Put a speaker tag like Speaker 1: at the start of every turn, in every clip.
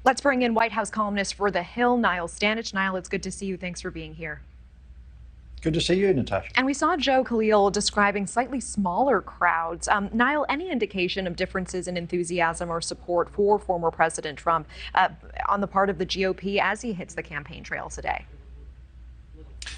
Speaker 1: Let's bring in White House columnist for The Hill, Niall Stanage. Niall, it's good to see you. Thanks for being here.
Speaker 2: Good to see you, Natasha.
Speaker 1: And we saw Joe Khalil describing slightly smaller crowds. Niall, any indication of differences in enthusiasm or support for former President Trump on the part of the GOP as he hits the campaign trail today?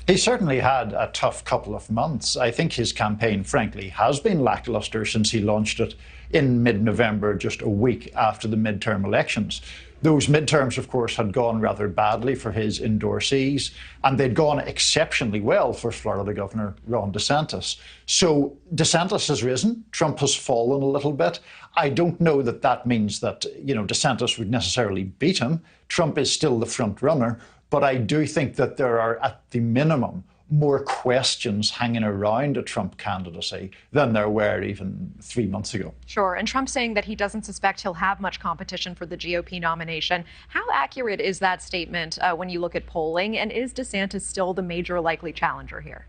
Speaker 2: He certainly had a tough couple of months. I think his campaign, frankly, has been lackluster since he launched it in mid-November, just a week after the midterm elections. Those midterms, of course, had gone rather badly for his endorsees, and they'd gone exceptionally well for Florida Governor Ron DeSantis. So DeSantis has risen, Trump has fallen a little bit. I don't know that that means that, DeSantis would necessarily beat him. Trump is still the front runner, but I do think that there are, at the minimum, more questions hanging around a Trump candidacy than there were even 3 months ago.
Speaker 1: Sure. And Trump saying that he doesn't suspect he'll have much competition for the GOP nomination. How accurate is that statement when you look at polling? And is DeSantis still the major likely challenger here?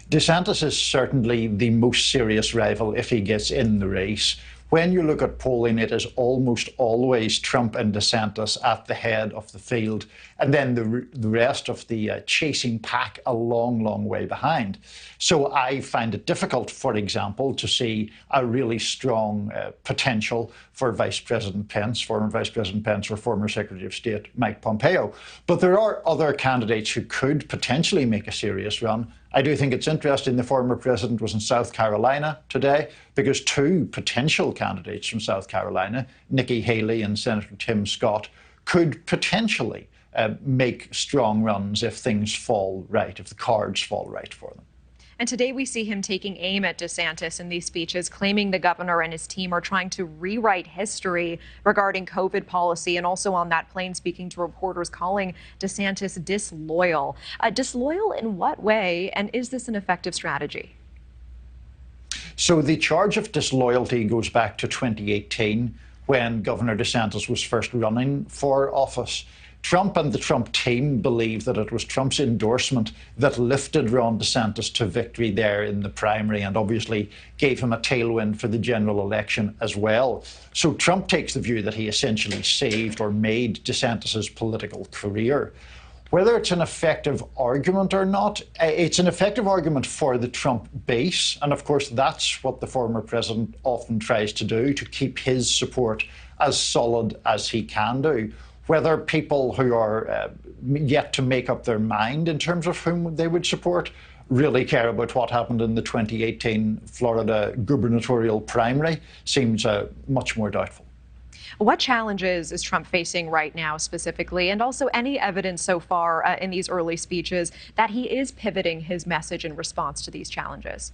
Speaker 2: DeSantis is certainly the most serious rival if he gets in the race. When you look at polling, it is almost always Trump and DeSantis at the head of the field, and then the rest of the chasing pack a long, long way behind. So I find it difficult, for example, to see a really strong potential for Vice President Pence, former Vice President Pence, or former Secretary of State Mike Pompeo. But there are other candidates who could potentially make a serious run. I do think it's interesting the former president was in South Carolina today because two potential candidates from South Carolina, Nikki Haley and Senator Tim Scott, could potentially make strong runs if things fall right, if the cards fall right for them.
Speaker 1: And today we see him taking aim at DeSantis in these speeches, claiming the governor and his team are trying to rewrite history regarding COVID policy, and also on that plane speaking to reporters calling DeSantis disloyal. Disloyal in what way, and is this an effective strategy?
Speaker 2: So the charge of disloyalty goes back to 2018 when Governor DeSantis was first running for office. Trump and the Trump team believe that it was Trump's endorsement that lifted Ron DeSantis to victory there in the primary and obviously gave him a tailwind for the general election as well. So Trump takes the view that he essentially saved or made DeSantis's political career. Whether it's an effective argument or not, it's an effective argument for the Trump base. And of course, that's what the former president often tries to do, to keep his support as solid as he can do. Whether people who are yet to make up their mind in terms of whom they would support really care about what happened in the 2018 Florida gubernatorial primary seems much more doubtful.
Speaker 1: What challenges is Trump facing right now specifically, and also any evidence so far in these early speeches that he is pivoting his message in response to these challenges?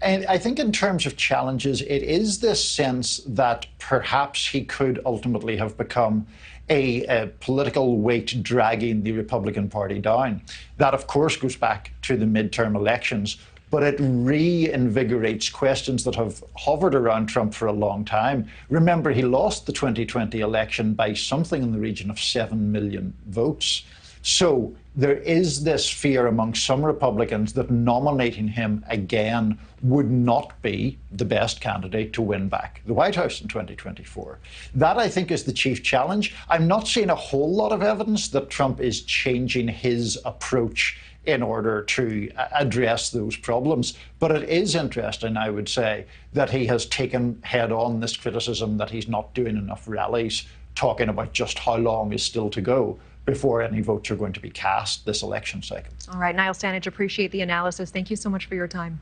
Speaker 2: And I think in terms of challenges, it is this sense that perhaps he could ultimately have become a political weight dragging the Republican Party down. That, of course, goes back to the midterm elections, but it reinvigorates questions that have hovered around Trump for a long time. Remember, he lost the 2020 election by something in the region of 7 million votes. So there is this fear among some Republicans that nominating him again would not be the best candidate to win back the White House in 2024. That, I think, is the chief challenge. I'm not seeing a whole lot of evidence that Trump is changing his approach in order to address those problems. But it is interesting, I would say, that he has taken head on this criticism that he's not doing enough rallies, talking about just how long is still to go before any votes are going to be cast this election cycle.
Speaker 1: All right, Niall Stanage, appreciate the analysis. Thank you so much for your time.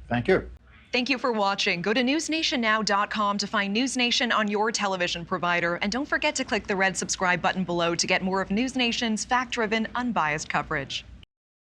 Speaker 2: Thank you.
Speaker 1: Thank you for watching. Go to newsnationnow.com to find NewsNation on your television provider. And don't forget to click the red subscribe button below to get more of NewsNation's fact-driven, unbiased coverage.